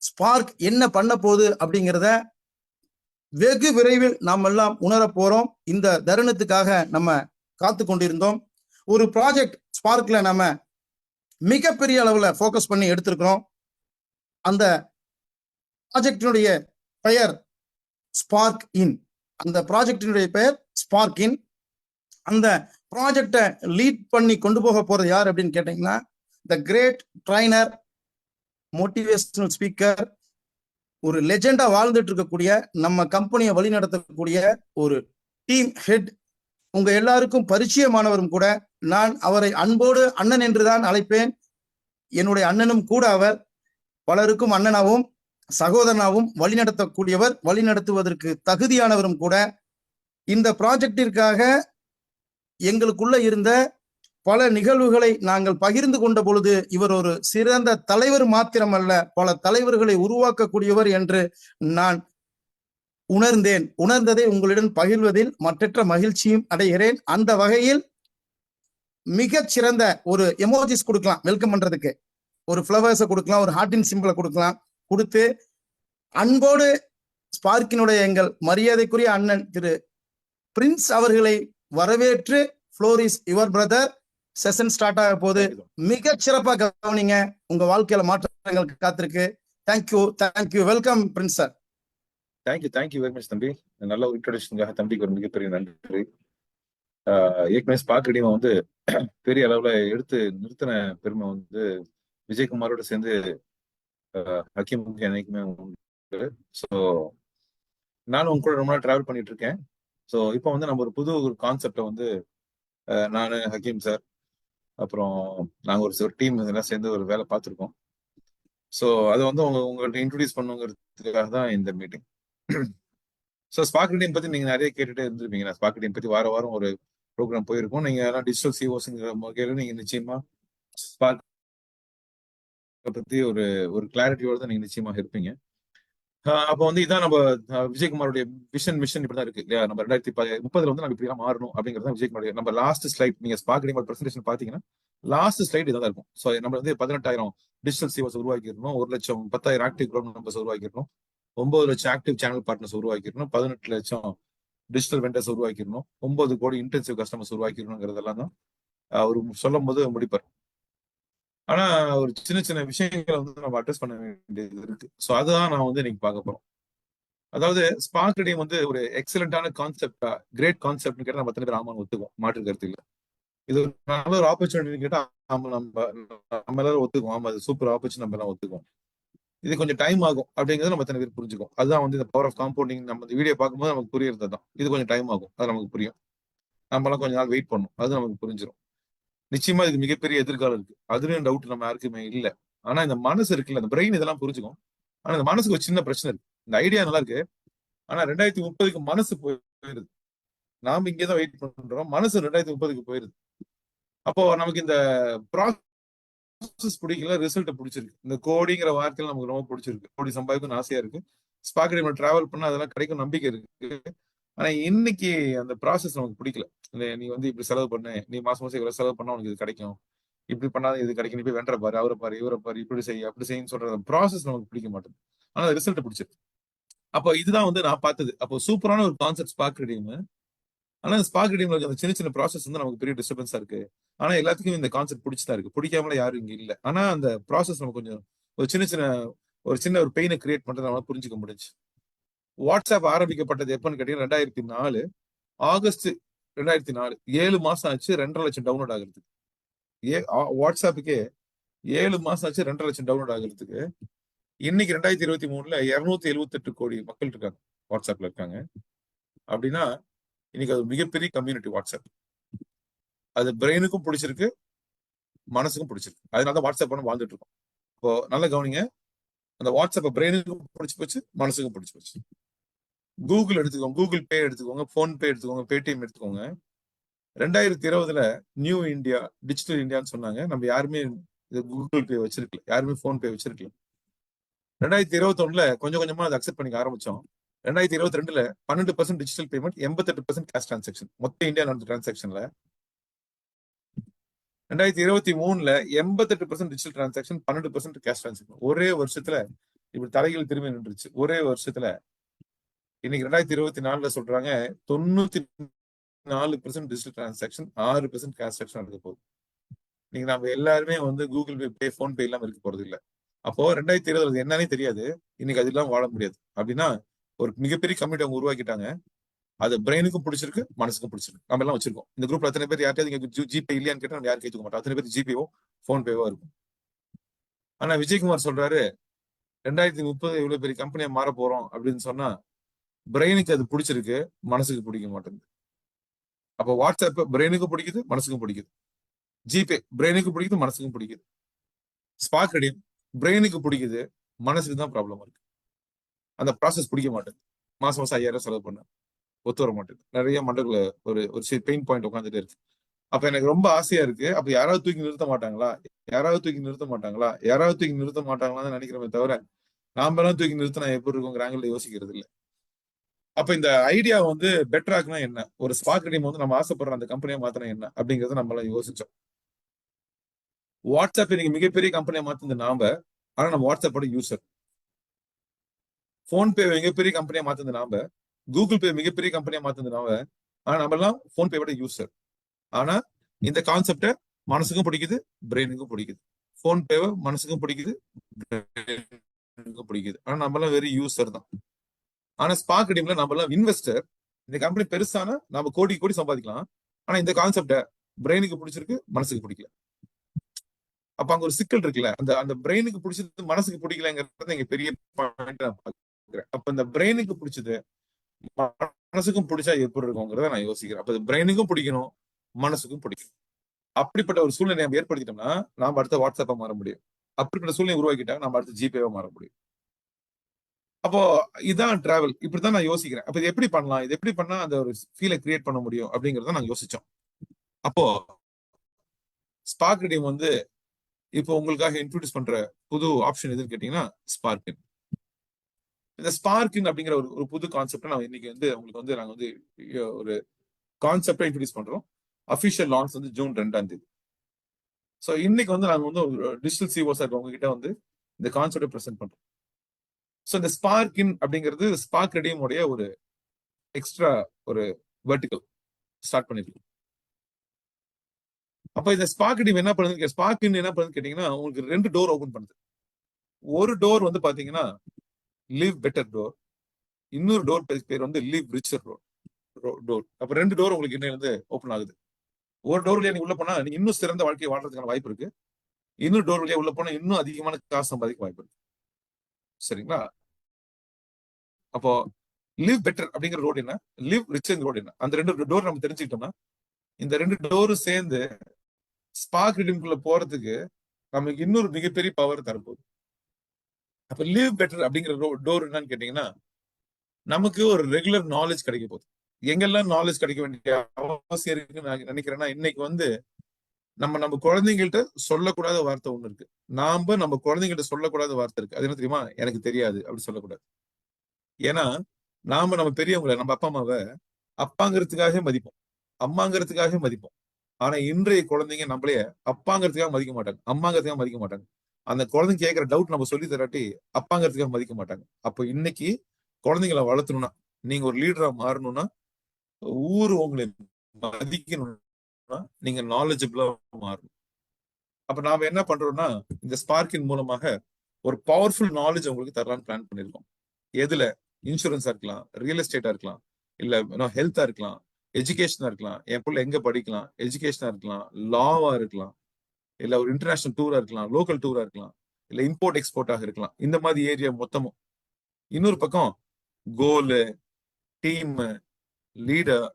Spark என்ன பண்ண போகுது அப்படிங்கிறத வெகு விரைவில் நாம் எல்லாம் உணர போறோம். இந்த தருணத்துக்காக நம்ம காத்து கொண்டிருந்தோம். ஒரு ப்ராஜெக்ட் ஸ்பார்க்ல நம்ம மிகப்பெரிய அளவுல ஃபோக்கஸ் பண்ணி எடுத்திருக்கிறோம். அந்த ப்ராஜெக்டினுடைய பெயர் ஸ்பார்க் இன். அந்த ப்ராஜெக்டினுடைய பெயர் ஸ்பார்க் இன். அந்த ப்ராஜெக்டை லீட் பண்ணி கொண்டு போக போறது யார் அப்படின்னு கேட்டீங்கன்னா, the great trainer, motivational speaker, ஒரு லெஜெண்டா வாழ்ந்துட்டு இருக்கக்கூடிய, நம்ம கம்பெனியை வழி நடத்தக்கூடிய ஒரு டீம் ஹெட், உங்க எல்லாருக்கும் பரிச்சயமானவரும் கூட. நான் அவரை அன்போடு அண்ணன் என்றுதான் அழைப்பேன். என்னுடைய அண்ணனும் கூட அவர். பலருக்கும் அண்ணனாவும் சகோதரனாவும் வழிநடத்தக்கூடியவர், வழிநடத்துவதற்கு தகுதியானவரும் கூட. இந்த ப்ராஜெக்டிற்காக எங்களுக்குள்ள இருந்த பல நிகழ்வுகளை நாங்கள் பகிர்ந்து கொண்ட பொழுது, இவர் ஒரு சிறந்த தலைவர் மாத்திரமல்ல, பல தலைவர்களை உருவாக்கக்கூடியவர் என்று நான் உணர்ந்தேன். உணர்ந்ததை உங்களிடம் பகிர்வதில் மற்றற்ற மகிழ்ச்சியும் அடைகிறேன். அந்த வகையில் மிகச்சிறந்த ஒரு எமோஜிஸ் கொடுக்கலாம், வெல்கம் பண்றதுக்கு ஒரு ஃப்ளவர்ஸை கொடுக்கலாம், ஒரு ஹார்டின் சிம்பிளை கொடுக்கலாம். கொடுத்து அன்போடு ஸ்பார்க்கினுடைய எங்கள் மரியாதைக்குரிய அண்ணன் திரு பிரின்ஸ் அவர்களை வரவேற்று, floor is your brother, session start ஆக போது. மிக சிறப்பா கவனிங்க, உங்க வாழ்க்கையில மாற்றங்கள் காத்திருக்கு. Thank you, thank you. Welcome Prince sir. Thank you very much தம்பி. நல்ல ஒரு இன்ட்ரோடக்ஷனுக்காக தம்பிக்கு ஒரு மிகப்பெரிய நன்றி. ஏற்கனவே ஸ்பார்க் டீமை வந்து பெரிய அளவுல எடுத்து நிறுத்தின பெருமை வந்து விஜயகுமாரோட சேர்ந்து ஹக்கீமுக்கு என்னைக்குமே உண்டு. ஸோ நானும் உங்க கூட ரொம்ப நாள் டிராவல் பண்ணிட்டு இருக்கேன். ஸோ இப்போ வந்து நம்ம ஒரு புது ஒரு கான்செப்டை வந்து நான், ஹக்கீம் சார், அப்புறம் நாங்கள் ஒரு டீம் எல்லாம் சேர்ந்து ஒரு வேலை பார்த்துருக்கோம். ஸோ அதை வந்து உங்கள்கிட்ட இன்ட்ரடியூஸ் பண்ணுங்கிறதுக்காக தான் இந்த மீட்டிங். ஸோ ஸ்பார்க் டீம் பற்றி நீங்கள் நிறைய கேட்டுகிட்டே இருந்திருப்பீங்க. நான் ஸ்பார்க் டீம் பற்றி வாரம் ஒரு ப்ரோக்ராம் போயிருக்கோம். நீங்கள் எல்லாம் டிஜிட்டல் சிஓஸுங்கிற வகையில் நீங்கள் நிச்சயமா ஸ்பார்க் பற்றி ஒரு கிளாரிட்டியோட தான் நீங்கள் நிச்சயமாக இருப்பீங்க. அப்போ வந்து இதான் நம்ம விஜயகுமாரோடைய மிஷன் இப்படிதான் இருக்கு இல்லையா? நம்ம 2030 வந்து நம்ம இப்படி மாறணும் அப்படிங்கிறது விஜயகுமாரோட. நம்ம லாஸ்ட் ஸ்லைட் நீங்க ஸ்பார்க் டீம் பிரசன்டேஷன் பாத்தீங்கன்னா லாஸ்ட் ஸ்லைட் இதான் இருக்கும். ஸோ நம்ம வந்து 18,000 டிஜிட்டல் சிஓஸ் உருவாக்கிடணும், 1,10,000 ஆக்டிவ் க்ரௌட் மெம்பர்ஸ் உருவாக்கிடணும், 9 லட்சம் ஆக்டிவ் சேனல் பார்ட்னர்ஸ் உருவாக்கிடணும், 18 லட்சம் டிஜிட்டல் வெண்டர்ஸ் உருவாக்கிடணும், 9 கோடி இன்டென்சிவ் கஸ்டமர்ஸ் உருவாக்கிடணுங்கிறதெல்லாம் தான் அவர் சொல்லும் போது முடிப்பார். ஆனா ஒரு சின்ன விஷயங்களை வந்து நம்ம அட்ரஸ் பண்ண வேண்டியது இருக்கு. ஸோ அதுதான் நான் வந்து இன்னைக்கு பார்க்க போறோம். அதாவது ஸ்பார்க் டீம் வந்து ஒரு எக்ஸலண்டான கான்செப்டா, கிரேட் கான்செப்ட்னு கேட்டா நம்ம எத்தனை பேர் ஆமான்னு ஒத்துக்குவோம், மாற்று கருத்து இல்லை. இது ஒரு நல்ல ஒரு ஆப்பர்ச்சுனிட்டி கேட்டா நம்ம எல்லாரும் ஒத்துக்குவோம். ஆமா, அது சூப்பர் ஆப்பர்ச்சுனிட்டி, நம்ம எல்லாம் ஒத்துக்குவோம். இது கொஞ்சம் டைம் ஆகும் அப்படிங்கிறது நம்ம எத்தனை பேர் புரிஞ்சுக்கும். அதுதான் வந்து இந்த பவர் ஆஃப் காம்பவுண்டிங். நம்ம இந்த வீடியோ பார்க்கும்போது நமக்கு புரியுறது தான். இது கொஞ்சம் டைம் ஆகும், அது நமக்கு புரியும். நம்ம எல்லாம் கொஞ்ச நாள் வெயிட் பண்ணும், அது நமக்கு புரிஞ்சிடும். நிச்சயமா இதுக்கு மிகப்பெரிய எதிர்காலம் இருக்கு, அதுலயும் டவுட் நம்ம யாருக்குமே இல்லை. ஆனா இந்த மனசு இருக்குல்ல, அந்த பிரெயின் இதெல்லாம் புரிஞ்சுக்கும். ஆனா இந்த மனசுக்கு ஒரு சின்ன பிரச்சனை இருக்கு. இந்த ஐடியா நல்லா இருக்கு, ஆனா 2030க்கு மனசு போயிருது. நாம இங்கேதான் வெயிட் பண்றோம், மனசு 2030க்கு போயிருது. அப்போ நமக்கு இந்த ப்ராசஸ் பிடிக்கல, ரிசல்ட் பிடிச்சிருக்கு. இந்த கோடிங்கிற வார்த்தையில நமக்கு ரொம்ப பிடிச்சிருக்கு, கோடி சம்பாதிக்கணும்னு ஆசையா இருக்கு. ஸ்பார்க் டீம்ல டிராவல் பண்ணா அதெல்லாம் கிடைக்கும் நம்பிக்கை இருக்கு. ஆனா இன்னைக்கு அந்த ப்ராசஸ் நமக்கு பிடிக்கல. நீ வந்து இப்படி செலவு பண்ணு, நீ மாசம் இவ்வளவு செலவு பண்ணா உனக்கு இது கிடைக்கும், இப்படி பண்ணாத இது கிடைக்கும், நீ போய் வென்ற பாரு, அவரை பாரு, இவரை பாரு, இப்படி செய்ய அப்படி செய்யுன்னு சொல்ற ப்ராசஸ் நமக்கு பிடிக்க மாட்டேங்குது. ஆனா ரிசல்ட் பிடிச்சிருக்கு. அப்போ இதுதான் வந்து நான் பார்த்தது. அப்போ சூப்பரான ஒரு கான்செப்ட் ஸ்பார்க் டீம். ஆனா ஸ்பார்க் டீம்ல இருக்க அந்த சின்ன ப்ராசஸ் வந்து நமக்கு பெரிய டிஸ்டர்பன்ஸா இருக்கு. ஆனா எல்லாத்துக்கும் இந்த கான்செப்ட் பிடிச்சதா இருக்கு, பிடிக்காமல யாரும் இங்க இல்ல. ஆனா அந்த ப்ராசஸ் நமக்கு கொஞ்சம் ஒரு சின்ன ஒரு பெயினை கிரியேட் பண்றது நம்மளால புரிஞ்சுக்க முடிஞ்சு. வாட்ஸ்அப் ஆரம்பிக்கப்பட்டது எப்பன்னு கேட்டீங்கன்னா 2004 ஆகஸ்ட் 2004. 7 மாசம் ஆச்சு 2.5 லட்சம் டவுன்லோட் ஆகிறதுக்கு. வாட்ஸ்அப்புக்கே 7 மாசம் ஆச்சு 2.5 லட்சம் டவுன்லோட் ஆகிறதுக்கு. இன்னைக்கு 2023ல 278 கோடி மக்கள் இருக்காங்க, வாட்ஸ்அப்ல இருக்காங்க. அப்படின்னா இன்னைக்கு அது மிகப்பெரிய கம்யூனிட்டி வாட்ஸ்அப். அது பிரெயினுக்கும் பிடிச்சிருக்கு, மனசுக்கும் பிடிச்சிருக்கு. அதனாலதான் வாட்ஸ்அப் பண்ண வாழ்ந்துட்டு இருக்கோம். இப்போ நல்ல கவனிங்க, அந்த வாட்ஸ்அப் பிரெயினுக்கும் பிடிச்சு போச்சு, மனசுக்கும் பிடிச்சு போச்சு. கூகுள் எடுத்துக்கோங்க, கூகுள் பே எடுத்துக்கோங்க, போன் பே எடுத்துக்கோங்க, பேடிஎம் எடுத்துக்கோங்க. 2020ல நியூ இந்தியா, டிஜிட்டல் இந்தியான்னு சொன்னாங்க. நம்ம யாருமே கூகுள் பே வச்சிருக்கல, யாருமே போன் பே வச்சிருக்கல. 2021ல கொஞ்சம் கொஞ்சமா அதை அக்செப்ட் பண்ணிக்க ஆரம்பிச்சோம். 2022ல 12% டிஜிட்டல் பேமெண்ட், 88% கேஷ் டிரான்சாக்ஷன். மொத்த இந்தியா நடந்த டிரான்சாக்ஷன்ல 2023ல 88% டிஜிட்டல் டிரான்சாக்ஷன், 12% கேஷ் டிரான்சாக்ஷன். ஒரே வருஷத்துல இப்படி தலைகள் திரும்பி நின்றுச்சு ஒரே வருஷத்துல. இன்னைக்கு 2024 சொல்றாங்க 94% டிஜிட்டல் டிரான்சாக்ஷன், 6% டிரான்சாக்ஷன் நடக்க போகுது. நீங்க நம்ம எல்லாருமே வந்து கூகுள் பே, போன் பே இல்லாம இருக்க போறது இல்ல. அப்போ 2020 என்னன்னே தெரியாது. இன்னைக்கு அது இல்லாம வாழ முடியாது. அப்படின்னா ஒரு மிகப்பெரிய கம்யூனிட்டி அவங்க உருவாக்கிட்டாங்க. அது பிரெயினுக்கும் பிடிச்சிருக்கு, மனசுக்கும் பிடிச்சிருக்கு. நம்ம எல்லாம் வச்சிருக்கோம். இந்த குரூப்ல அத்தனை பேர் யார்கிட்ட ஜிபே இல்லையான்னு கேட்டா நம்ம யாரும் கேட்க மாட்டோம். அத்தனை பேர் ஜிபேவோ போன் பேவோ இருக்கும். ஆனா விஜயகுமார் சொல்றாரு 2030 இவ்வளவு பெரிய கம்பெனியா மாற போறோம் அப்படின்னு சொன்னா பிரெயினுக்கு அது பிடிச்சிருக்கு, மனசுக்கு பிடிக்க மாட்டேங்குது. அப்போ வாட்ஸ்அப் பிரெயினுக்கும் பிடிக்குது, மனசுக்கும் பிடிக்குது. ஜிபே பிரெயினுக்கு பிடிக்குது, மனசுக்கும் பிடிக்குது. ஸ்பார்க் ரெடியம் பிரெயினுக்கு பிடிக்குது, மனசுக்கு தான் ப்ராப்ளம் இருக்கு. அந்த ப்ராசஸ் பிடிக்க மாட்டேங்குது. மாசம் 5000 செலவு பண்ண ஒத்து வர மாட்டேங்குது. நிறைய மண்டல ஒரு ஒரு பெயின் பாயிண்ட் உட்காந்துட்டே இருக்கு. அப்ப எனக்கு ரொம்ப ஆசையா இருக்கு. அப்ப யாராவது தூக்கி நிறுத்த மாட்டாங்களா, யாராவது தூக்கி நிறுத்த மாட்டாங்களா, யாராவது தூக்கி நிறுத்த மாட்டாங்களான்னு நினைக்கிறோமே தவிர நாம எல்லாம் தூக்கி நிறுத்தினா எப்படி இருக்குங்கிற ஆங்கிள் யோசிக்கிறது இல்லை. அப்ப இந்த ஐடியா வந்து பெட்டர் ஆக்குனா என்ன, ஒரு ஸ்பார்க் ரெடியம் வந்து நம்ம ஆசைப்படுற அந்த கம்பெனியா மாத்தினா என்ன அப்படிங்கறத நம்ம எல்லாம் யோசிச்சோம். வாட்ஸ்அப் இன்னைக்கு மிகப்பெரிய கம்பெனியா மாத்தினது நாம, ஆனா நம்ம வாட்ஸ்அப்போட யூசர். போன்பே மிகப்பெரிய கம்பெனியா மாத்தினது நாம, கூகுள் பே மிகப்பெரிய கம்பெனியா மாத்தினது நாம, ஆனா நம்ம எல்லாம் போன்பேவோட யூசர். ஆனா இந்த கான்செப்ட மனசுக்கும் பிடிக்குது, பிரெயினுக்கும் பிடிக்குது. போன்பேவை மனசுக்கும் பிடிக்குது, பிரெயினுக்கும் பிடிக்குது. ஆனா நம்ம எல்லாம் வெறும் யூசர் தான். ஆனா ஸ்பார்க் ரெடியம்ல நம்ம எல்லாம் இன்வெஸ்டர். இந்த கம்பெனி பெருசானா நம்ம கோடி கோடி சம்பாதிக்கலாம். ஆனா இந்த கான்செப்ட பிரெயினுக்கு பிடிச்சிருக்கு, மனசுக்கு பிடிக்கல. அப்ப அங்க ஒரு சிக்கல் இருக்குல்ல. அந்த அந்த பிரெயினுக்கு பிடிச்சது மனசுக்கு பிடிக்கலங்கிறது இங்க பெரிய பாயிண்ட் நான் பாக்குறேன். அப்ப இந்த பிரெயினுக்கு பிடிச்சது மனசுக்கும் பிடிச்சா எப்படி இருக்குங்கிறத நான் யோசிக்கிறேன். அப்ப பிரெயினுக்கும் பிடிக்கணும், மனசுக்கும் பிடிக்கும். அப்படிப்பட்ட ஒரு சூழ்நிலை நம்ம ஏற்படுத்திட்டோம்னா நாம அடுத்த வாட்ஸ்அப்பா மாற முடியும். அப்படிப்பட்ட சூழ்நிலை உருவாக்கிட்டா நம்ம அடுத்த ஜிபேவா மாற முடியும். அப்போ இதான் டிராவல். இப்படித்தான் நான் யோசிக்கிறேன். அப்ப இது எப்படி பண்ணலாம், இது எப்படி பண்ணா அந்த ஒரு ஃபீலை கிரியேட் பண்ண முடியும் அப்படிங்கறத நாங்க யோசிச்சோம். அப்போ ஸ்பார்க் ரெடியம் வந்து இப்போ உங்களுக்காக இன்ட்ரோடியூஸ் பண்ற புது ஆப்ஷன் எதுன்னு கேட்டீங்கன்னா ஸ்பார்க்கின். இந்த ஸ்பார்க்கின் அப்படிங்கிற ஒரு புது கான்செப்ட் நான் இன்னைக்கு வந்து உங்களுக்கு வந்து நாங்க வந்து ஒரு கான்செப்டை இன்ட்ரோடியூஸ் பண்றோம். அபிஷியல் லான்ச் வந்து ஜூன் 2. ஸோ இன்னைக்கு வந்து நாங்க வந்து ஒரு டிஜிட்டல் சிஓஸ் உங்ககிட்ட வந்து இந்த கான்செப்டை பிரசென்ட் பண்றோம். ஸோ இந்த ஸ்பார்க்கின் அப்படிங்கிறது ஸ்பார்க் ரெடியமுடைய ஒரு எக்ஸ்ட்ரா ஒரு வெர்டிகல் ஸ்டார்ட் பண்ணிருக்கோம். அப்ப இந்த ஸ்பார்க் ரெடியம் என்ன பண்ணுது, ஸ்பார்க்கின் என்ன பண்ணுதுன்னு கேட்டீங்கன்னா உங்களுக்கு 2 டோர் ஓபன் பண்ணுது. ஒரு டோர் வந்து பாத்தீங்கன்னா லிவ் பெட்டர் டோர், இன்னொரு டோர் பேர் வந்து லிவ் ரிச்சர் டோர். அப்ப 2 டோர் உங்களுக்கு இன்னைக்கு வந்து ஓபன் ஆகுது. ஒரு டோர் வழியா நீ உள்ள போனா நீ இன்னும் சிறந்த வாழ்க்கையை வாழ்றதுக்கான வாய்ப்பு இருக்கு. இன்னொரு டோர் வழியா உள்ள போனா இன்னும் அதிகமான காசு சம்பாதிக்க வாய்ப்பு இருக்கு. சரிங்களா? அப்போ லிவ் பெட்டர் அப்படிங்கிற ரோடு என்ன, லிவ் ரிச்சர் ரோடு என்ன, அந்த 2 டோர் நம்ம தெரிஞ்சுக்கிட்டோம்னா இந்த 2 டோரும் சேர்ந்து ஸ்பார்க் ரெடியம்குள்ள போறதுக்கு நமக்கு இன்னொரு மிகப்பெரிய பவர் தரப்போகுது. அப்ப லிவ் பெட்டர் அப்படிங்கிற டோர் என்னன்னு கேட்டீங்கன்னா நமக்கு ஒரு ரெகுலர் நாலேஜ் கிடைக்க போகுது. எங்கெல்லாம் நாலேஜ் கிடைக்க வேண்டிய அவசியம் இருக்குன்னு நான் நினைக்கிறேன்னா இன்னைக்கு வந்து நம்ம குழந்தைங்கள்ட்ட சொல்லக்கூடாத வார்த்தை ஒண்ணு இருக்கு. நம்ம குழந்தைங்கள்ட்ட சொல்லக்கூடாத வார்த்தை இருக்கு. அது என்ன தெரியுமா, எனக்கு தெரியாது அப்படி சொல்லக்கூடாது. ஏன்னா நம்ம பெரியவங்களை, நம்ம அப்பா அம்மாவை அப்பாங்கிறதுக்காக மதிப்போம், அம்மாங்கிறதுக்காக மதிப்போம். ஆனா இன்றைய குழந்தைங்க நம்மளே அப்பாங்கிறதுக்காக மதிக்க மாட்டாங்க, அம்மாங்கிறதுக்காக மதிக்க மாட்டாங்க. அந்த குழந்தைங்க கேட்கிற டவுட் நம்ம சொல்லி தராட்டி அப்பாங்கிறதுக்காக மதிக்க மாட்டாங்க. அப்போ இன்னைக்கு குழந்தைங்களை வளர்த்தணும்னா, நீங்க ஒரு லீடரா மாறணும்னா, ஊர் உங்களை மதிக்கணும்னா நீங்க நாலேஜபிளா மாறணும். அப்ப நாம என்ன பண்றோம்னா இந்த ஸ்பார்க்கின் மூலமாக ஒரு பவர்ஃபுல் நாலேஜ் உங்களுக்கு தரலான்னு பிளான் பண்ணிருக்கோம். எதுல, இன்சூரன்ஸா இருக்கலாம், ரியல் எஸ்டேட்டா இருக்கலாம், இல்ல ஹெல்த்தா இருக்கலாம், எஜுகேஷனா இருக்கலாம், என் பிள்ளை எங்க படிக்கலாம், எஜுகேஷனா இருக்கலாம், லாவா இருக்கலாம், இல்ல ஒரு இன்டர்நேஷனல் டூரா இருக்கலாம், லோக்கல் டூரா இருக்கலாம், இல்ல இம்போர்ட் எக்ஸ்போர்ட்டாக இருக்கலாம். இந்த மாதிரி ஏரியா மொத்தமும். இன்னொரு பக்கம் goal, team, leader,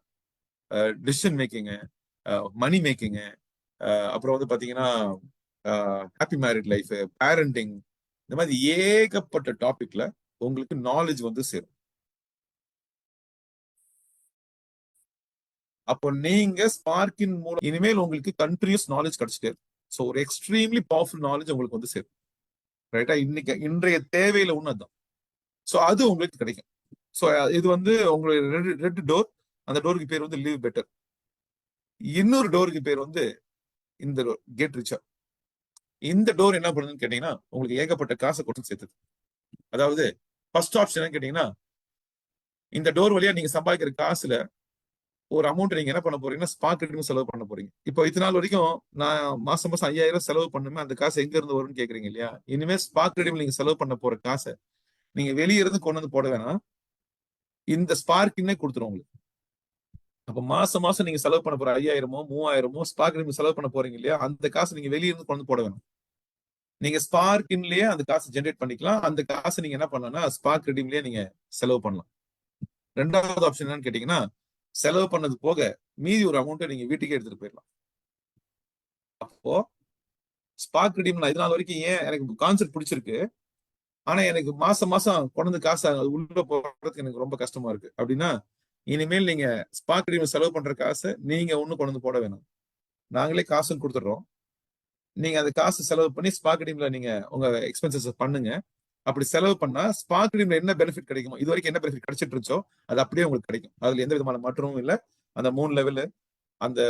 decision making, money making, அப்புறம் வந்து பாத்தீங்கன்னா ஹாப்பி மேரிட் லைஃப், பேரண்டிங், இந்த மாதிரி ஏகப்பட்ட டாபிக்ல உங்களுக்கு நாலேஜ் வந்து சேரும். அப்போ நீங்க ஸ்பார்க்கின் மூலம் இனிமேல் உங்களுக்கு கண்டினியூஸ் நாலேஜ் கிடைச்சிட்டே இருக்கும். ஸோ ஒரு எக்ஸ்ட்ரீம்லி பவர்ஃபுல் நாலேஜ் உங்களுக்கு வந்து சேரும். ரைட்டா? இன்றைய தேவையில ஒண்ணுதான். ஸோ அது உங்களுக்கு கிடைக்கும். ஸோ இது வந்து உங்களுடைய ரெண்டு டோர். அந்த டோருக்கு பேர் வந்து லிவ் பெட்டர். இன்னொரு டோருக்கு பேர் வந்து இந்த டோர், கெட் ரிச்சர். இந்த டோர் என்ன பண்ணுதுன்னு கேட்டீங்கன்னா உங்களுக்கு ஏகப்பட்ட காசை கொண்டு சேர்த்துது. அதாவது ஃபர்ஸ்ட் ஆப்ஷன் என்ன கேட்டீங்கன்னா, இந்த டோர் வழியா நீங்க சம்பாதிக்கிற காசுல ஒரு அமௌண்ட் நீங்க என்ன பண்ண போறீங்கன்னா ஸ்பார்க் ரெடீம் செலவு பண்ண போறீங்க. இப்போ இத்தனை நாள் வரைக்கும் நான் மாசம் மாசம் 5000 செலவு பண்ணுமே, அந்த காசு எங்க இருந்து வரும்னு கேக்குறீங்க இல்லையா? இனிமே ஸ்பார்க் ரெடீம் நீங்க செலவு பண்ண போற காசை நீங்க வெளிய இருந்து கொண்டு வந்து போட வேணாம், இந்த ஸ்பார்க்கின்னே கொடுத்துரும் உங்களுக்கு. அப்ப மாசம் மாசம் நீங்க செலவு பண்ண போற 5000மோ 3000மோ ஸ்பார்க் ரெடீம் செலவு பண்ண போறீங்க இல்லையா? அந்த காசு நீங்க வெளிய இருந்து கொண்டு வந்து போட வேணாம். நீங்க ஸ்பார்க்கின்லயே அந்த காசு ஜென்ரேட் பண்ணிக்கலாம். அந்த காசு நீங்க என்ன பண்ணலாம்னா ஸ்பார்க் ரெடீம்லயே நீங்க செலவு பண்ணலாம். ரெண்டாவது ஆப்ஷன் என்னன்னு கேட்டீங்கன்னா, செலவு பண்ணது போக மீதி ஒரு அமௌண்ட்டை நீங்க வீட்டுக்கே எடுத்துட்டு போயிடலாம். அப்போ ஸ்பார்க் ரெடீம் நான் இது நாள் வரைக்கும் ஏன் எனக்கு கான்செப்ட் பிடிச்சிருக்கு, ஆனா எனக்கு மாசம் மாசம் கொண்டு வந்து காசு அது உள்ள போறதுக்கு எனக்கு ரொம்ப கஷ்டமா இருக்கு அப்படின்னா, இனிமேல் நீங்க ஸ்பார்க் ரெடீம் செலவு பண்ற காசை நீங்க ஒண்ணு கொண்டு வந்து போட வேணாம். நாங்களே காசும் கொடுத்துடுறோம். நீங்க அந்த காசு செலவு பண்ணி ஸ்பார்க் ரெடீம்ல நீங்க உங்க எக்ஸ்பென்சஸ் பண்ணுங்க. அப்படி செலவு பண்ணா ஸ்பார்க் ரெடீம்ல என்ன பெனிஃபிட் கிடைக்குமோ, இது வரைக்கும் என்ன பெனிஃபிட் கிடைச்சிட்டு இருந்துச்சோ அது அப்படியே உங்களுக்கு கிடைக்கும். அதுல எந்த விதமான மாற்றமும் இல்ல. அந்த 3 லெவல், அந்த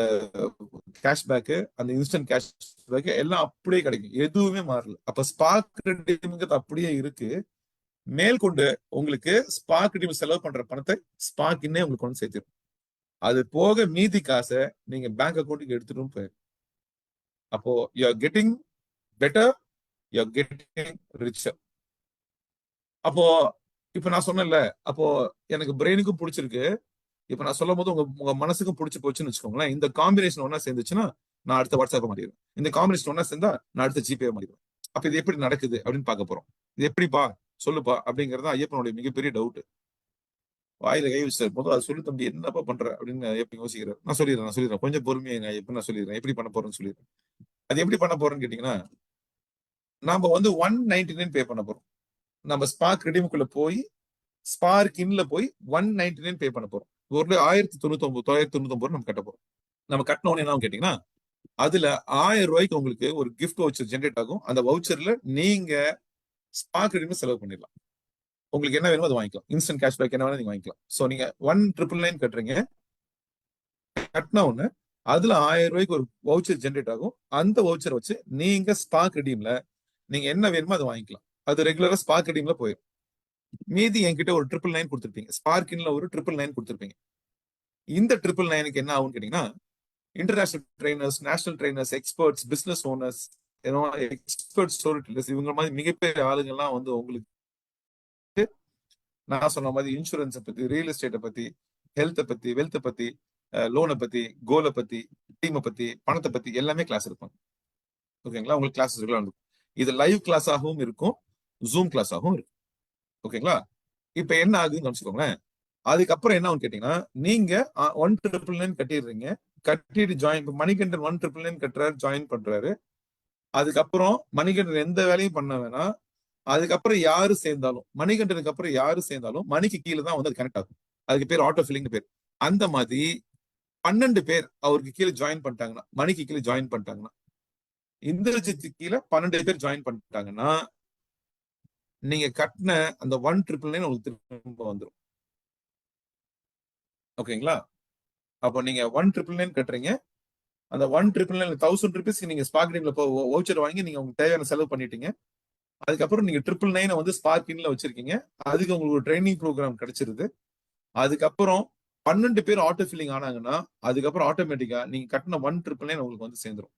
கேஷ்பேக், அந்த இன்ஸ்டன்ட் கேஷ்பேக் எல்லாம் அப்படியே கிடைக்கும். எதுவுமே மாறல. அப்ப ஸ்பார்க் ரெடீம்ங்கிறது அப்படியே இருக்கு. மேற்கொண்டு உங்களுக்கு ஸ்பார்க் ரெடீம் செலவு பண்ற பணத்தை ஸ்பார்க் இன்னே உங்களுக்கு கொண்டு சேர்த்திடும். அது போக மீதி காசை நீங்க பேங்க் அக்கௌண்ட்டுக்கு எடுத்துட்டும் போயிடும். அப்போ you are getting better, you are getting richer. அப்போ இப்ப நான் சொன்னேன்ல, அப்போ எனக்கு பிரெயினுக்கும் பிடிச்சிருக்கு. இப்ப நான் சொல்லும் போது உங்க உங்க மனசுக்கும் பிடிச்சு போச்சுன்னு வச்சுக்கோங்களேன். இந்த காம்பினேஷன் ஒன்னா சேர்ந்துச்சுன்னா நான் அடுத்த வாட்ஸ்அப் மாறிடுவேன். இந்த காம்பினேஷன் ஒன்னா சேர்ந்தா நான் அடுத்த ஜிபே மாறிடுவேன். அப்ப இது எப்படி நடக்குது அப்படின்னு பார்க்க போறோம். இது எப்படிப்பா சொல்லுப்பா அப்படிங்கறது ஐயப்பனுடைய மிகப்பெரிய டவுட். வாயில கை வச்சு போதும் அதை சொல்லி தம்பி என்னப்பா பண்ற அப்படின்னு ஐயப்பன் யோசிக்கிறார். நான் சொல்லிடுறேன் கொஞ்சம் பொறுமையா ஐயப்பன், நான் சொல்லிடுறேன் எப்படி பண்ண போறேன்னு சொல்லிடுறேன். அது எப்படி பண்ண போறேன்னு கேட்டீங்கன்னா, நாம வந்து 199 பே பண்ண போறோம். நம்ம ஸ்பார்க் ரெடீமுக்குள்ள போய் ஸ்பார்க் இன்ல போய் 199 பே பண்ண போறோம். ஒரு 999 நம்ம கட்ட போறோம். நம்ம கட்டின உடனே என்ன கேட்டீங்கன்னா, அதுல 1000 ரூபாய்க்கு உங்களுக்கு ஒரு கிஃப்ட் வவுச்சர் ஜென்ரேட் ஆகும். அந்த வவுச்சர்ல நீங்க ஸ்பார்க் ரெடீம் செலவு பண்ணிடலாம். உங்களுக்கு என்ன வேணுமோ அதை வாங்கிக்கலாம். இன்ஸ்டன்ட் கேஷ்பேக் என்ன வேணா நீங்க வாங்கிக்கலாம். சோ நீங்க 1999 கட்டுறீங்க. கட்டின உடனே அதுல 1000 ரூபாய்க்கு ஒரு வவுச்சர் ஜென்ரேட் ஆகும். அந்த வவுச்சர் வச்சு நீங்க ஸ்பார்க் ரெடீம்ல நீங்க என்ன வேணுமோ அதை வாங்கிக்கலாம். அது ரெகுலரா ஸ்பார்க் ரெடீம்ல போயிடும். மீதி என்கிட்ட ஒரு 999 கொடுத்துருப்பீங்க. ஸ்பார்க்கின்ல ஒரு 999 கொடுத்துருப்பீங்க. இந்த 999க்கு என்ன ஆகும்னு கேட்டீங்கன்னா, international trainers, national trainers, experts, business owners, expert story tellers, இவங்க மாதிரி மிகப்பெரிய ஆளுங்கள்லாம் வந்து உங்களுக்கு நான் சொன்ன மாதிரி இன்சூரன்ஸை பத்தி, ரியல் எஸ்டேட்டை பத்தி, ஹெல்த்தை பத்தி, வெல்த்தை பத்தி, லோனை பத்தி, கோலை பத்தி, டீமை பத்தி, பணத்தை பத்தி எல்லாமே கிளாஸ் இருப்பாங்க. ஓகேங்களா? உங்களுக்கு கிளாஸஸ் ரெகுலரா இருக்கும். இது லைவ் கிளாஸாகவும் இருக்கும், ஜூம் கிளாஸாகவும் இருக்கும். ஓகேங்களா? இப்ப என்ன ஆகுதுன்னு வச்சுக்கோங்களேன். அதுக்கப்புறம் என்ன கேட்டீங்கன்னா, நீங்க 1999 கட்டிடுறீங்க. கட்டிட்டு ஜாயின் மணிகண்டன் 1999 கட்டுறாரு, ஜாயின் பண்றாரு. அதுக்கப்புறம் மணிகண்டன் எந்த வேலையும் பண்ண வேணாம். அதுக்கப்புறம் யாரு சேர்ந்தாலும், மணிகண்டனுக்கு அப்புறம் யாரு சேர்ந்தாலும் மணிக்கு கீழே தான் வந்து அது கனெக்ட் ஆகும். அதுக்கு பேர் ஆட்டோ ஃபில்லிங் பேர். அந்த மாதிரி 12 பேர் அவருக்கு கீழே ஜாயின் பண்ணிட்டாங்கன்னா, மணிக்கு கீழே ஜாயின் பண்ணிட்டாங்கன்னா, இந்திரஜித்துக்கு கீழே 12 பேர் ஜாயின் பண்ணிட்டாங்கன்னா, நீங்க கட்டின அந்த 1999 உங்களுக்கு திரும்ப வந்துடும். ஓகேங்களா? அப்போ நீங்க 1999 கட்டுறீங்க. அந்த 1999 1000 ருபீஸ்க்கு நீங்க ஸ்பார்க் ரெடீம்ல வவுச்சர் வாங்கி நீங்க உங்களுக்கு தேவையான செலவு பண்ணிட்டீங்க. அதுக்கப்புறம் நீங்க 999 வந்து ஸ்பார்க் இன்ல வச்சிருக்கீங்க. அதுக்கு உங்களுக்கு ஒரு ட்ரைனிங் ப்ரோக்ராம் கிடைச்சிருது. அதுக்கப்புறம் 12 பேர் ஆட்டோ ஃபில்லிங் ஆனாங்கன்னா, அதுக்கப்புறம் ஆட்டோமேட்டிக்கா நீங்க கட்டின 1999 உங்களுக்கு வந்து சேர்ந்துரும்.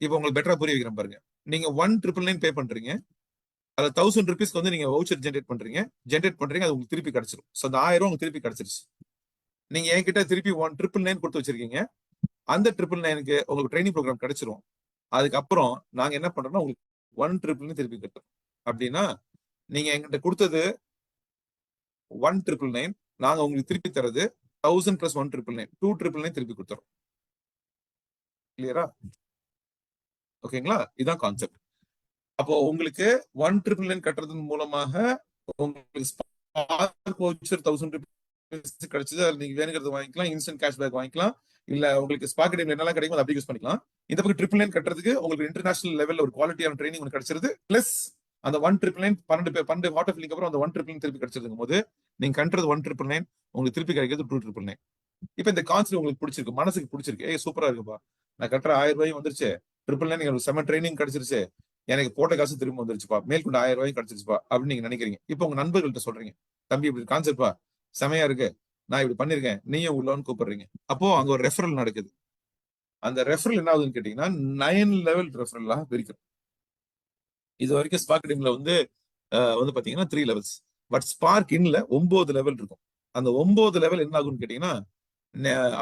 இப்போ உங்களுக்கு பெட்டரா புரிய வைக்கிறேன் பாருங்க. நீங்க 1999 பே பண்றீங்க. அதுல 1000 ருபீஸ்க்கு வந்து நீங்க வவுச்சர் ஜென்ரேட் பண்றீங்க. அது உங்களுக்கு திருப்பி கிடைச்சிரும். சோ அந்த 1000 உங்களுக்கு திருப்பி கிடைச்சிருச்சு. நீங்க என்கிட்ட திருப்பி 1999 கொடுத்து வச்சிருக்கீங்க. அந்த 999க்கு உங்களுக்கு ட்ரைனிங் ப்ரோக்ராம் கிடைச்சிரும். அதுக்கப்புறம் நாங்க என்ன பண்றோம்னா உங்களுக்கு 1999 திருப்பி கட்டுறோம். அப்படின்னா நீங்க எங்கிட்ட கொடுத்தது 1999, நாங்க உங்களுக்கு திருப்பி தரது 1000 பிளஸ் 1999, 2999 திருப்பி கொடுத்துறோம். கிளியரா? ஓகேங்களா? இதான் கான்செப்ட். அப்போ உங்களுக்கு 1999 கட்டுறதன் மூலமாக உங்களுக்கு ஸ்பார்க் வவுச்சர் 1000 ருபீஸ் கிடைச்சது. அதுல நீங்க வேணுங்கிறது வாங்கிக்கலாம், இன்ஸ்டன்ட் கேஷ்பேக் வாங்கிக்கலாம், இல்ல உங்களுக்கு ஸ்பார்க் ரெடீம்ல என்னெல்லாம் கிடைக்கும் அப்படி யூஸ் பண்ணிக்கலாம். இந்த பக்கம் 999 கட்டுறதுக்கு உங்களுக்கு இன்டர்நேஷனல் லெவல்ல ஒரு குவாலிட்டியான ட்ரைனிங் உங்களுக்கு கிடைச்சிருது. பிளஸ் அந்த 1999 12 ஆட்டோ ஃபில்லிங் அப்புறம் அந்த 1999 திருப்பி கிடைச்சிருக்கும் போது நீங்க கட்டுறது 1999, உங்களுக்கு திருப்பி கிடைக்கிறது 2999. இப்ப இந்த கான்செப்ட் உங்களுக்கு பிடிச்சிருக்கு, மனசுக்கு பிடிச்சிருக்கு, சூப்பரா இருக்குப்பா, நான் கட்டுற 1000 ரூபாயும் வந்துருச்சு, 999 செம ட்ரைனிங் கிடைச்சிருச்சு, எனக்கு போட்ட காசு திரும்ப வந்துருச்சுப்பா, மேற்கொண்டு 1000 ரூபாய் கிடைச்சிருச்சுப்பா அப்படின்னு நீங்க நினைக்கிறீங்க. இப்போ உங்க நண்பர்கள்ட்ட சொல்றீங்க, தம்பி இப்படி கான்செப்ட்பா செமையா இருக்கு, நான் இப்படி பண்ணிருக்கேன், நீயும் உள்ளன்னு கூப்பிடுறீங்க. அப்போ அங்க ஒரு ரெஃபரல் நடக்குது. அந்த ரெஃபரல் என்ன ஆகுதுன்னு கேட்டீங்கன்னா 9 லெவல் ரெஃபரலா பிரிக்கும். இது வரைக்கும் ஸ்பார்க் டீம்ல வந்து பாத்தீங்கன்னா 3 லெவல்ஸ். பட் ஸ்பார்க் இன்ல 9 லெவல் இருக்கும். அந்த 9 லெவல் என்ன ஆகும்னு கேட்டீங்கன்னா,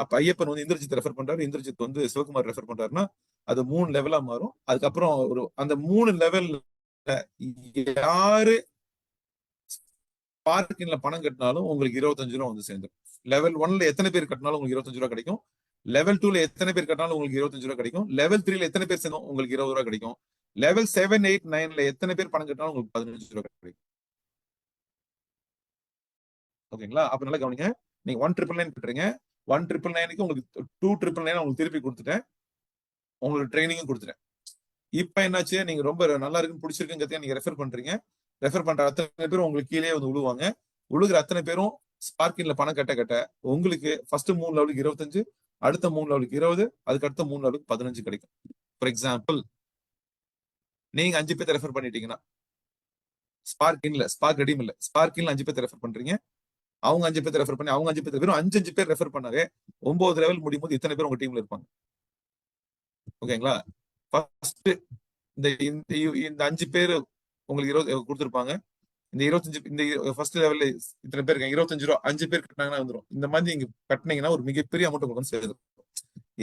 அப்ப ஐயப்பன் வந்து இந்திரஜித் ரெஃபர் பண்றாரு, இந்திரஜித் வந்து சிவகுமார் ரெஃபர் பண்றாருன்னா அது 3 லெவலா மாறும். அதுக்கப்புறம் அந்த 3 லெவல்ல யாரு ஸ்பார்க்கின்ல பணம் கட்டினாலும் உங்களுக்கு 25 ரூபா வந்து சேர்ந்துடும். லெவல் 1ல எத்தனை பேர் கட்டினாலும் உங்களுக்கு 25 ரூபா கிடைக்கும். லெவல் 2ல எத்தனை பேர் கட்டினாலும் உங்களுக்கு 25 ரூபா கிடைக்கும். லெவல் 3ல எத்தனை பேர் சேர்ந்தோம் உங்களுக்கு 20 ரூபா கிடைக்கும். லெவல் 7, 8, 9ல எத்தனை பேர் பணம் கட்டினாலும் உங்களுக்கு 15 ரூபா கிடைக்கும். ஓகேங்களா? அப்ப நல்லா கவனிங்க. நீங்க 1999 கட்டுறீங்க, 1999க்கு உங்களுக்கு 2999 உங்களுக்கு திருப்பி கொடுத்துட்டேன், உங்களுக்கு ட்ரைனிங்கும் கொடுத்துட்டேன். இப்ப என்னாச்சு, நீங்க ரொம்ப நல்லா இருக்குன்னு பிடிச்சிருக்குங்கிறத நீங்க ரெஃபர் பண்றீங்க. ரெஃபர் பண்ற அத்தனை பேரும் உங்களுக்கு கீழே வந்து விழுவாங்க. விழுகிற அத்தனை பேரும் ஸ்பார்க்கின்ல பணம் கட்ட உங்களுக்கு ஃபர்ஸ்ட் 3 லெவலுக்கு 25, அடுத்த 3 லெவலுக்கு 20, அதுக்கு அடுத்த 3 லெவலுக்கு 15 கிடைக்கும். ஃபார் எக்ஸாம்பிள், நீங்க 5 பேர்த்த ரெஃபர் பண்ணிட்டீங்கன்னா ஸ்பார்க் ரெடீம் இல்ல, ஸ்பார்க்கின்ல 5 பேர்த்த ரெஃபர் பண்றீங்க, அவங்க 5 பேர்த்த ரெஃபர் பண்ணி அவங்க 5 பேர்த்த வெறும் 5 பேர் ரெஃபர் பண்ணாவே 9 லெவல் முடியும் போது இத்தனை பேர் உங்க டீம்ல இருப்பாங்க. ஓகேங்களா? ஃபர்ஸ்ட் இந்த 5 பேர் உங்களுக்கு 20 கொடுத்துருப்பாங்க. இந்த 25 இந்த ஃபர்ஸ்ட் லெவல்ல இத்தனை பேர் இருக்காங்க, 25 ரூபா 5 பேர் கட்டினாங்கன்னா வந்துடும். இந்த மாதிரி நீங்க கட்டினீங்கன்னா ஒரு மிகப்பெரிய அமௌண்ட் உங்களுக்கு வந்து சேரும்.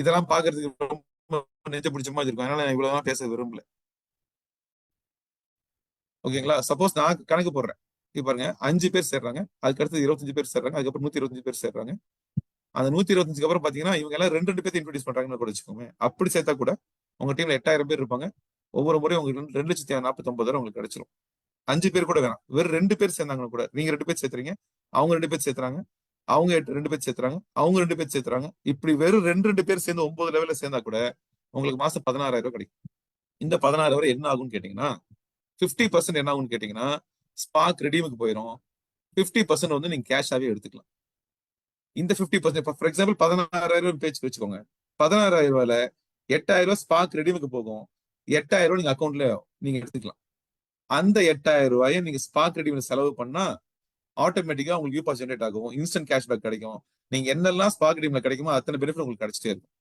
இதெல்லாம் பாக்குறதுக்கு ரொம்ப நெஞ்ச பிடிச்ச மாதிரி இருக்கும். அதனால நான் இவ்வளவுதான் பேச விரும்பல. ஓகேங்களா? சப்போஸ் நான் கணக்கு போடுறேன், இப்ப பாருங்க 5 பேர் சேர்றாங்க, அதுக்கு அடுத்து 25 பேர் சேர்றாங்க, அதுக்கப்புறம் 125 பேர் சேர்றாங்க. அந்த 125க்கு அப்புறம் பாத்தீங்கன்னா இவங்க எல்லாம் 2 பேர் இன்ட்ரோடியூஸ் பண்றாங்கன்னு கூட வச்சுக்கோங்க. அப்படி சேர்த்தா கூட உங்க டீம்ல 8000 பேர் இருப்பாங்க. ஒவ்வொரு முறையும் உங்களுக்கு 2,49,000 உங்களுக்கு கிடைச்சிரும். 5 பேர் கூட வேணாம், வெறும் 2 பேர் சேர்ந்தாங்கன்னு கூட, நீங்க 2 பேர் சேர்த்துறீங்க, அவங்க 2 பேர் சேர்த்துறாங்க, அவங்க 2 பேர் சேர்த்துறாங்க, அவங்க 2 பேர் சேர்த்துறாங்க. இப்படி வெறும் 2 பேர் சேர்ந்து 9 லெவல்ல சேர்ந்தா கூட உங்களுக்கு மாசம் 16,000 ரூபாய் கிடைக்கும். இந்த 16,000 என்ன ஆகும்னு கேட்டீங்கன்னா 50% என்ன ஆகும்னு கேட்டீங்கன்னா ஸ்பார்க் ரெடீமுக்கு போயிடும். 50% வந்து நீங்க கேஷாவே எடுத்துக்கலாம். இந்த 50% ஃபார் எக்ஸாம்பிள் 16,000 பேச்சு வச்சுக்கோங்க. 16,000 ரூபாயில 8,000 ரூபாய் ஸ்பார்க் ரெடீமுக்கு போகும். 8,000 ரூபாய் நீங்க அக்கௌண்ட்ல நீங்க எடுத்துக்கலாம். அந்த 8,000 ரூபாயை நீங்க ஸ்பார்க் ரெடீம்ல செலவு பண்ணா ஆட்டோமேட்டிக்கா உங்களுக்கு யூபாஸ் ஜெனரேட் ஆகும், இன்ஸ்டன்ட் கேஷ்பேக் கிடைக்கும். நீங்க என்னெல்லாம் ஸ்பார்க் ரெடீம்ல கிடைக்குமோ அத்தனை பெனிஃபிட் உங்களுக்கு கிடைச்சிட்டே இருக்கும்.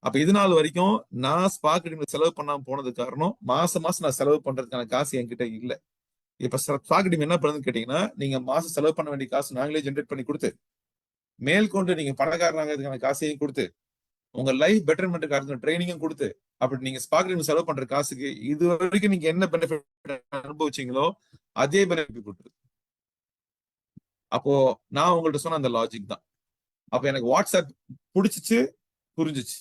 அப்ப இது நாள் வரைக்கும் நான் ஸ்பார்க் ரெடீம்ல செலவு பண்ணாம போனது காரணம், மாசம் நான் செலவு பண்றதுக்கான காசு என்கிட்ட இல்ல. இப்ப ஸ்பார்க் ரெடீம் என்ன பண்ணுதுன்னு கேட்டீங்கன்னா, நீங்க மாசம் செலவு பண்ண வேண்டிய காசு நாங்களே ஜென்ரேட் பண்ணி கொடுத்து, மேற்கொண்டு நீங்க பணக்காரனாகிறதுக்கான காசையும் கொடுத்து, உங்க லைஃப் பெட்டர்மெண்ட்டுக்கான ட்ரைனிங்கும் கொடுத்து, அப்படி நீங்க ஸ்பார்க் ரெடீம் செலவு பண்ற காசுக்கு இது வரைக்கும் நீங்க என்ன பெனிஃபிட் அனுபவிச்சீங்களோ அதே பெனிஃபிட் கொடுத்துரு. அப்போ நான் உங்கள்ட்ட சொன்ன அந்த லாஜிக் தான். அப்ப எனக்கு வாட்ஸ்அப் புடிச்சிச்சு, புரிஞ்சிச்சு.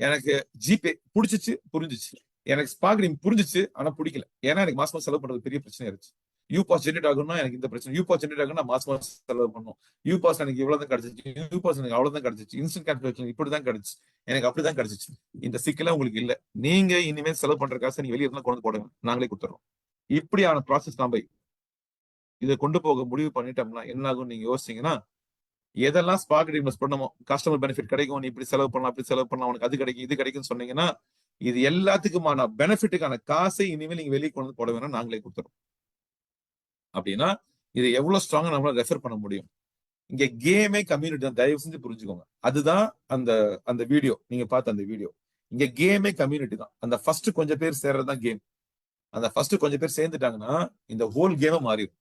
எனக்கு ஜிபே புடிச்சிச்சு, புரிஞ்சிச்சு. எனக்கு ஸ்பார்க் ரெடீம் புரிஞ்சிச்சு, ஆனா பிடிக்கல. ஏன்னா எனக்கு மாசம் செலவு பண்றது பெரிய பிரச்சனை இருந்துச்சு. யூபாஸ் ஜெனரேட் ஆகணும்னா எனக்கு இந்த பிரச்சனை, யூபாஸ் ஜெனரேட் ஆகணும்னா மாசம் செலவு பண்ணணும். யூபாஸ் எனக்கு இவ்வளவுதான் கிடைச்சிச்சு, யூபாஸ் எனக்கு அவ்வளவுதான் கிடைச்சிச்சு, இன்ஸ்டன்ட் கேஷ்பேக் இப்படிதான் கிடைச்சு, எனக்கு அப்படிதான் கிடைச்சிச்சு. இந்த சிக்கல உங்களுக்கு இல்ல. நீங்க இனிமேல் செலவு பண்ற காசை நீங்க வெளியே இருந்தா கொண்டு போடுங்க, நாங்களே கொடுத்துறோம். இப்படியான ப்ராசஸ் நாம இதை கொண்டு போக முடிவு பண்ணிட்டோம்னா என்ன ஆகும் நீங்க யோசிச்சீங்கன்னா, எதெல்லாம் ஸ்பார்க் ரெடீம் பண்ணமோ கஸ்டமர் பெனிஃபிட் கிடைக்கும், நீ இப்படி செலவு பண்ணலாம், அப்படி செலவு பண்ணலாம், உனக்கு அது கிடைக்கும், இது கிடைக்கும்னு சொன்னீங்கன்னா, இது எல்லாத்துக்குமான பெனிஃபிட்டுக்கான காசை இனிமேல் நீங்க வெளியே கொண்டு போட வேணாம், நாங்களே கொடுத்துறோம். அப்படின்னா இது எவ்வளவு ஸ்ட்ராங்கா நம்மளால ரெஃபர் பண்ண முடியும். இங்க கேமே கம்யூனிட்டி தான், தயவு செஞ்சு புரிஞ்சுக்கோங்க. அதுதான் அந்த அந்த வீடியோ நீங்க பார்த்த அந்த வீடியோ. இங்க கேமே கம்யூனிட்டி தான். அந்த ஃபர்ஸ்ட் கொஞ்சம் பேர் சேர்றதுதான் கேம். அந்த ஃபர்ஸ்ட் கொஞ்சம் பேர் சேர்ந்துட்டாங்கன்னா இந்த ஹோல் கேமை மாறிடும்.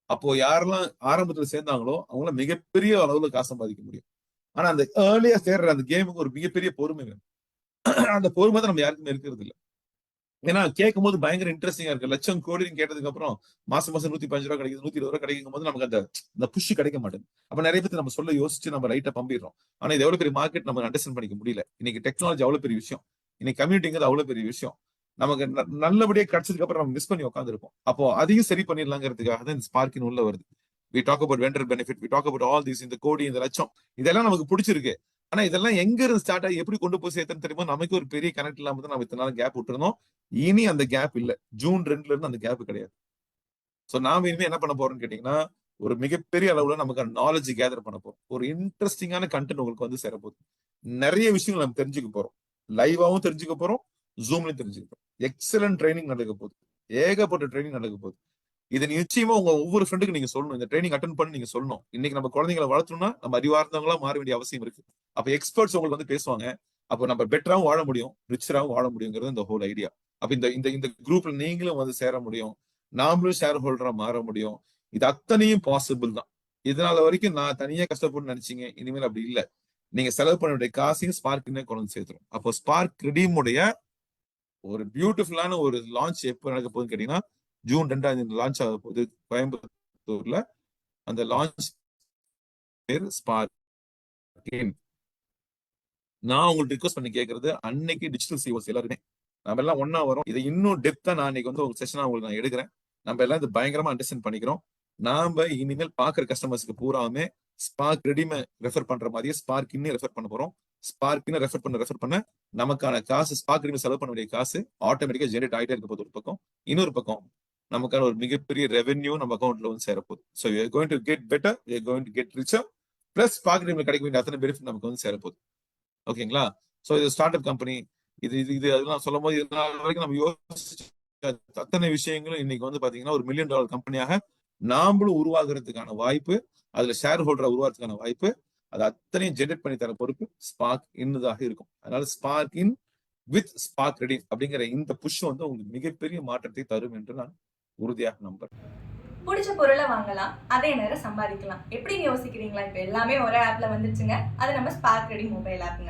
அப்போ யாரெல்லாம் ஆரம்பத்துல சேர்ந்தாங்களோ அவங்கள மிகப்பெரிய அளவுல காசு சம்பாதிக்க முடியும். ஆனா அந்த ஏர்லியா சேர்ற அந்த கேமுக்கு ஒரு மிகப்பெரிய பொறுமை வேணும். அந்த பொறுமை தான் நம்ம யாருக்குமே இருக்கிறது இல்லை. ஏன்னா கேட்கும் போது பயங்கர இன்ட்ரெஸ்டிங்கா இருக்கு. லட்சம் கோடி கேட்டதுக்கு அப்புறம் மாசம் 115 ரூபாய் கிடைக்குது, 120 ரூபாய் கிடைக்கும் போது நமக்கு அந்த புஷ் கிடைக்க மாட்டேங்குது. அப்ப நிறைய பேர் நம்ம சொல்ல யோசிச்சு நம்ம ரைட்டா பம்பிடுறோம். ஆனா இது எவ்வளவு பெரிய மார்க்கெட் நம்ம அண்டர்ஸ்டாண்ட் பண்ணிக்க முடியல. இன்னைக்கு டெக்னாலஜி அவ்வளவு பெரிய விஷயம், இன்னைக்கு கம்யூனிட்டிங்கிறது அவ்வளவு பெரிய விஷயம். நமக்கு நல்லபடியா கிடைச்சதுக்கு அப்புறம் நம்ம மிஸ் பண்ணி உட்காந்துருப்போம். அப்போ அதையும் சரி பண்ணிடலாங்கிறதுக்காக தான் இந்த ஸ்பார்க்கின் உள்ள வருது. We talk about vendor benefit, we talk about all these, இந்த கோடி, இந்த லட்சம், இதெல்லாம் நமக்கு பிடிச்சிருக்கு. ஆனா இதெல்லாம் எங்க இருந்து ஸ்டார்ட் ஆகி எப்படி கொண்டு போய் சேர்த்துன்னு தெரியுமா? நமக்கு ஒரு பெரிய கனெக்ட் இல்லாம தான் நம்ம இத்தனை நாள் கேப் விட்டுருந்தோம். இனி அந்த கேப் இல்ல. ஜூன் 2ல இருந்து அந்த கேப் கிடையாது. சோ நாம இனிமே என்ன பண்ண போறோம்னு கேட்டீங்கன்னா, ஒரு மிகப்பெரிய அளவுல நமக்கு நாலேஜ் கேதர் பண்ண போறோம். ஒரு இன்ட்ரெஸ்டிங்கான கண்டென்ட் உங்களுக்கு வந்து சேர போகுது. நிறைய விஷயங்கள் நம்ம தெரிஞ்சுக்க போறோம். லைவாவும் தெரிஞ்சுக்க போறோம், ஜூம்லயும் தெரிஞ்சுக்கிட்டோம். எக்ஸலன்ட் ட்ரைனிங் நடக்க போகுது, ஏகப்பட்ட ட்ரைனிங் நடக்க போகுது. இது நிச்சயமா உங்க ஒவ்வொரு ஃப்ரெண்டுக்கு நீங்க சொல்லணும். இந்த ட்ரைனிங் அட்டன் பண்ணி நீங்க சொல்லணும். இன்னைக்கு நம்ம குழந்தைங்களை வளர்த்தணும்னா நம்ம அறிவார்ந்தவங்களா மாற வேண்டிய அவசியம் இருக்கு. அப்ப எக்ஸ்பர்ட்ஸ் உங்களுக்கு வந்து பேசுவாங்க. அப்போ நம்ம பெட்டராவும் வாழ முடியும், ரிச்சராவும் வாழ முடியுங்கிறது இந்த ஹோல் ஐடியா. அப்ப இந்த இந்த இந்த குரூப்ல நீங்களும் வந்து சேர முடியும், நாமளும் ஷேர் ஹோல்டரா மாற முடியும். இது அத்தனையும் பாசிபிள் தான். இதனால வரைக்கும் நான் தனியா கஷ்டப்பட்டு நினைச்சீங்க, இனிமேல் அப்படி இல்ல. நீங்க செலவு பண்ண வேண்டிய காசையும் ஸ்பார்க்னே கொண்டு வந்து சேர்த்துரும். அப்போ ஸ்பார்க் ரெடீமுடைய ஒரு பியூட்டிஃபுல்லான ஒரு லான்ச் எப்போ நடக்க போகுதுன்னு கேட்டீங்கன்னா, ஜூன் 2 லான்ச் ஆக போகுது கோயம்புத்தூர்ல. அந்த லான்ச் பேர் ஸ்பார்க். நான் உங்களுக்கு ரிக்வஸ்ட் பண்ணி கேட்கறது, அன்னைக்கு டிஜிட்டல் சிஓஸ் எல்லாருமே நம்ம எல்லாம் ஒன்னா வரோம். இதை இன்னும் டெப்தா நான் இன்னைக்கு வந்து ஒரு செஷனா உங்களுக்கு நான் எடுக்கிறேன். நம்ம எல்லாம் இது பயங்கரமா அண்டர்ஸ்டாண்ட் பண்ணிக்கிறோம். நாம இனிமேல் பாக்குற கஸ்டமர்ஸ்க்கு பூராமே ஸ்பார்க் ரெடிமே ரெஃபர் பண்ற மாதிரியே ஸ்பார்க் இன்னும் ரெஃபர் பண்ண போறோம். ஸ்பார்க் இன்னும் ரெஃபர் பண்ண நமக்கான காசு, ஸ்பார்க் ரெடிமே செலவு பண்ண வேண்டிய காசு ஆட்டோமேட்டிக்கா ஜெனரேட் ஆகிட்டே இருக்க போது ஒரு பக்கம். இன்னொரு பக்கம் நமக்கான ஒரு மிகப்பெரிய ரெவென்யூ நம்ம அக்கௌண்ட்ல வந்து சேரப்போகுது. So you are going to get better, you are going to get richer, plus Spark ரெடிமே கிடைக்க வேண்டிய அத்தனை பெனிஃபிட் நமக்கு வந்து சேரப்போகுது. ஓகேங்களா? ஸோ இது ஸ்டார்ட் அப் கம்பெனி, இது அதெல்லாம் சொல்லும் போது இதனால வரைக்கும் நம்ம யோசிச்ச அத்தனை விஷயங்களும் இன்னைக்கு வந்து பாத்தீங்கன்னா ஒரு $1 மில்லியன் கம்பெனியாக நாமளும் உருவாகிறதுக்கான வாய்ப்பு, அதுல ஷேர் ஹோல்டரா உருவாகிறதுக்கான வாய்ப்பு, அது அத்தனையும் ஜெனரேட் பண்ணி தர பொறுப்பு ஸ்பார்க் இன்னதாக இருக்கும். அதனால spark in with spark ready அப்படிங்கிற இந்த புஷ் வந்து உங்களுக்கு மிகப்பெரிய மாற்றத்தை தரும் என்று நான் உறுதியாக நம்புறேன். பிடிச்ச பொருளை வாங்கலாம், அதே நேரம் சம்பாதிக்கலாம். எப்படின்னு யோசிக்கிறீங்களா? இப்ப எல்லாமே ஒரே ஆப்ல வந்துருச்சுங்க. அது நம்ம ஸ்பார்க் ரெடி மொபைல் ஆப்ங்க.